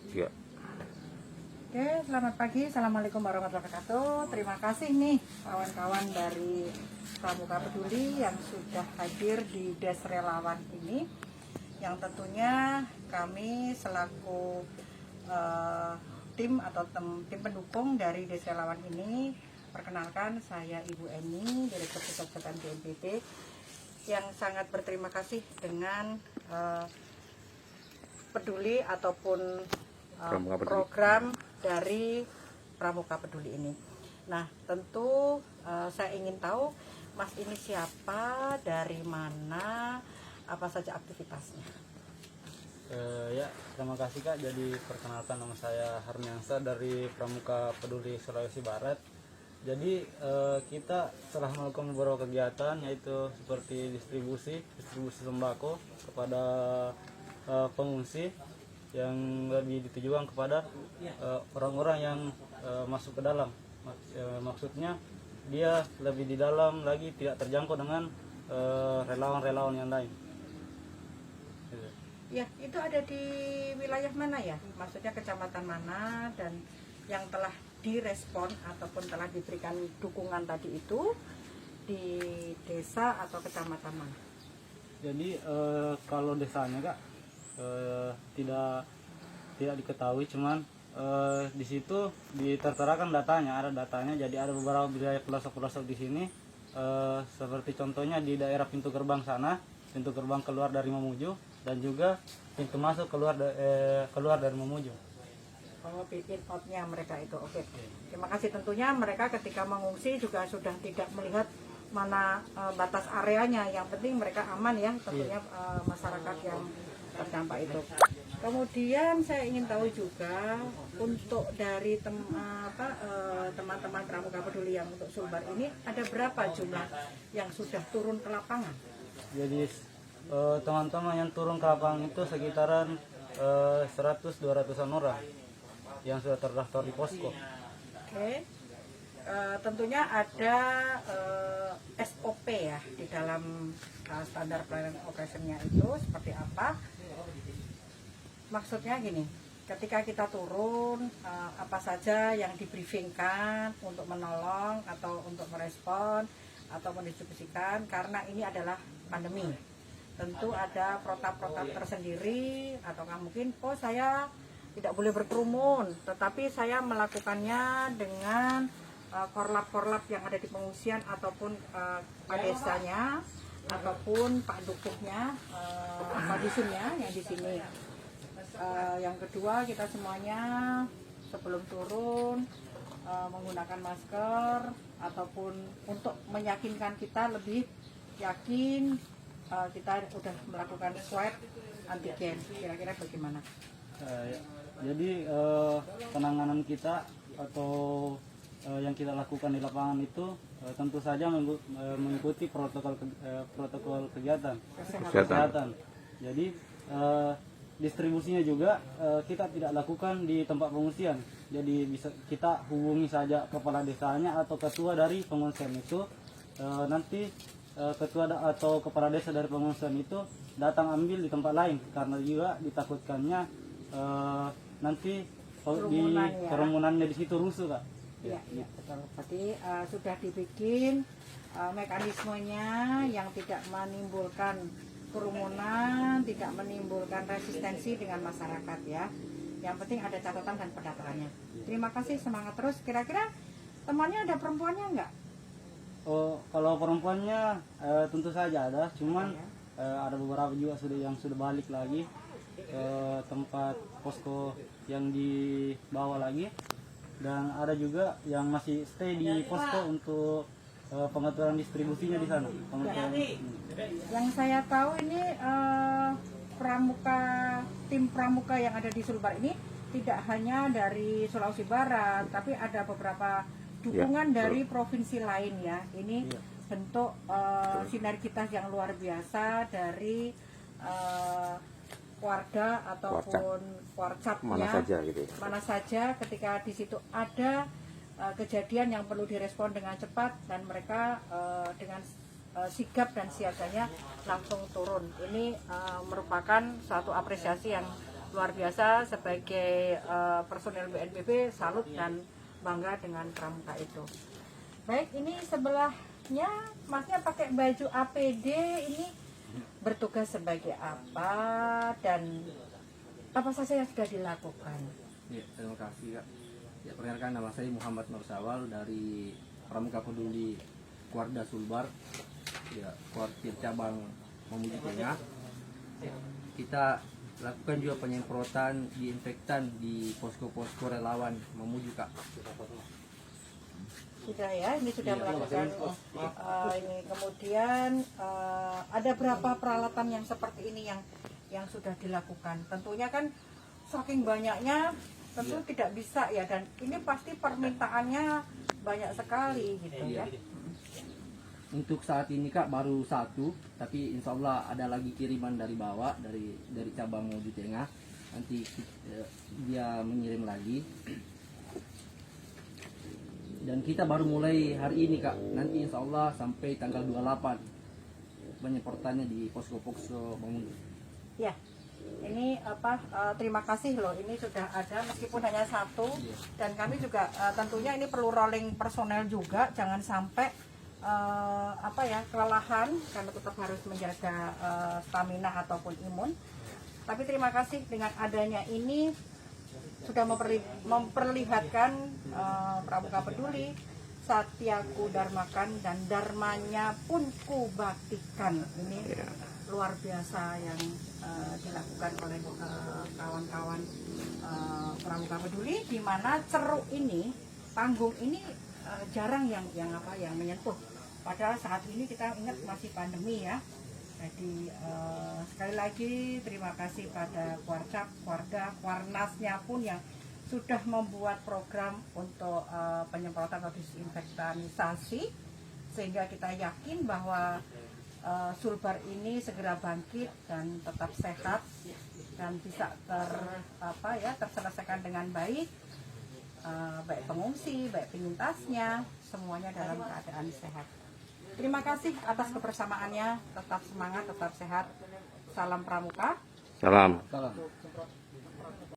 Ya. Oke, selamat pagi. Assalamualaikum warahmatullahi wabarakatuh. Terima kasih nih kawan-kawan dari Pramuka Peduli yang sudah hadir di Des Relawan ini. Yang tentunya kami selaku tim atau tim pendukung dari Des Relawan ini, perkenalkan saya Ibu Eni, Direktur Kesehatan BNPB, yang sangat berterima kasih dengan peduli ataupun program dari Pramuka Peduli ini. Nah, tentu saya ingin tahu Mas ini siapa, dari mana, apa saja aktivitasnya. Ya, terima kasih Kak. Jadi perkenalkan, nama saya Harniansa dari Pramuka Peduli Sulawesi Barat. Jadi kita telah melakukan beberapa kegiatan, yaitu seperti distribusi sembako kepada pengungsi, yang lebih ditujukan kepada orang-orang yang masuk ke dalam. Maksudnya dia lebih di dalam lagi, tidak terjangkau dengan relawan-relawan yang lain. Ya, itu ada di wilayah mana ya? Maksudnya kecamatan mana, dan yang telah direspon ataupun telah diberikan dukungan tadi itu di desa atau kecamatan mana? Jadi kalau desanya Kak tidak diketahui, cuman di situ diterterakan datanya, ada datanya. Jadi ada beberapa wilayah pelosok-pelosok di sini, seperti contohnya di daerah pintu gerbang sana, pintu gerbang keluar dari Mamuju, dan juga pintu masuk keluar dari Mamuju. Oh, in out-nya mereka itu. Oke. Terima kasih. Tentunya mereka ketika mengungsi juga sudah tidak melihat mana batas areanya. Yang penting mereka aman ya, tentunya masyarakat yang terdampak itu. Kemudian saya ingin tahu juga untuk dari teman-teman Pramuka Peduli yang untuk Sulbar ini, ada berapa jumlah yang sudah turun ke lapangan? Jadi teman-teman yang turun ke lapangan itu sekitaran 100-200an orang yang sudah terdaftar di posko. Oke. Tentunya ada SOP ya di dalam standar pelayanan operasionalnya itu seperti apa? Maksudnya gini, ketika kita turun, apa saja yang dibriefingkan untuk menolong atau untuk merespon atau mendistribusikan, karena ini adalah pandemi. Tentu ada protap-protap tersendiri, atau mungkin saya tidak boleh berkerumun, tetapi saya melakukannya dengan korlap-korlap yang ada di pengungsian ataupun Pak Desanya ataupun Pak Dukuknya, Pak Dusunnya yang di sini. Yang kedua, kita semuanya sebelum turun menggunakan masker, ataupun untuk meyakinkan kita lebih yakin kita sudah melakukan swab antigen. Kira-kira bagaimana? Jadi penanganan kita atau yang kita lakukan di lapangan itu tentu saja mengikuti protokol kegiatan kesehatan. Jadi distribusinya juga kita tidak lakukan di tempat pengungsian. Jadi bisa kita hubungi saja kepala desanya atau ketua dari pengungsian itu. Nanti ketua atau kepala desa dari pengungsian itu datang ambil di tempat lain, karena juga ditakutkannya nanti kerumunannya di situ rusuh Kak. Ya, betul. Berarti sudah dibikin mekanismenya yang tidak menimbulkan kerumunan, tidak menimbulkan resistensi dengan masyarakat ya. Yang penting ada catatan dan pendataannya. Terima kasih, semangat terus. Kira-kira temannya ada perempuannya enggak? Oh, kalau perempuannya tentu saja ada, cuman ada beberapa juga yang sudah balik lagi ke tempat posko yang dibawa lagi, dan ada juga yang masih stay di posko untuk pengaturan distribusinya di sana. Yang saya tahu ini tim Pramuka yang ada di Sulbar ini tidak hanya dari Sulawesi Barat, tapi ada beberapa dukungan dari provinsi lain ya. Ini bentuk sinergitas yang luar biasa dari Warda ataupun Warcapnya, mana saja ketika di situ ada kejadian yang perlu direspon dengan cepat, dan mereka dengan sigap dan siaganya langsung turun. Ini merupakan suatu apresiasi yang luar biasa. Sebagai personel BNPB salut dan bangga dengan pramuka itu. Baik, ini sebelahnya Masnya pakai baju APD, ini bertugas sebagai apa dan apa saja yang sudah dilakukan? Ya, terima kasih Kak. Ya, perkenalkan nama saya Muhammad Nur Sawal dari Pramuka Peduli Kuarda Sulbar, ya, kuartir cabang Mamuju Tengah. Ya, kita lakukan juga penyemprotan disinfektan di posko-posko relawan Mamuju Kak. Sudah ya, ini sudah Iya, melakukan ini. Kemudian ada berapa peralatan yang seperti ini yang sudah dilakukan? Tentunya kan saking banyaknya tentu tidak bisa ya, dan ini pasti permintaannya banyak sekali gitu ya. Untuk saat ini Kak baru satu, tapi insya Allah ada lagi kiriman dari bawah dari cabang Mamuju Tengah. Nanti dia mengirim lagi. Dan kita baru mulai hari ini Kak. Nanti insya Allah sampai tanggal 28 penyemprotannya di posko-posko Mamuju. Ya, ini terima kasih loh, ini sudah ada meskipun hanya satu, dan kami juga tentunya ini perlu rolling personel juga, jangan sampai kelelahan karena tetap harus menjaga stamina ataupun imun. Tapi terima kasih dengan adanya ini sudah memperlihatkan Pramuka Peduli Satyaku Dharmakan dan dharmanya pun ku baktikan. Ini luar biasa yang dilakukan oleh kawan-kawan Pramuka Peduli, di mana ceruk ini, panggung ini jarang yang menyentuh. Padahal saat ini kita ingat masih pandemi ya. Jadi sekali lagi terima kasih pada Kuarcap, Kuarda, Kuarnasnya pun yang sudah membuat program untuk penyemprotan atau disinfektanisasi, sehingga kita yakin bahwa Sulbar ini segera bangkit dan tetap sehat dan bisa terselesaikan dengan baik, baik pengungsi, baik penyintasnya, semuanya dalam keadaan sehat. Terima kasih atas kebersamaannya, tetap semangat, tetap sehat. Salam Pramuka. Salam. Salam.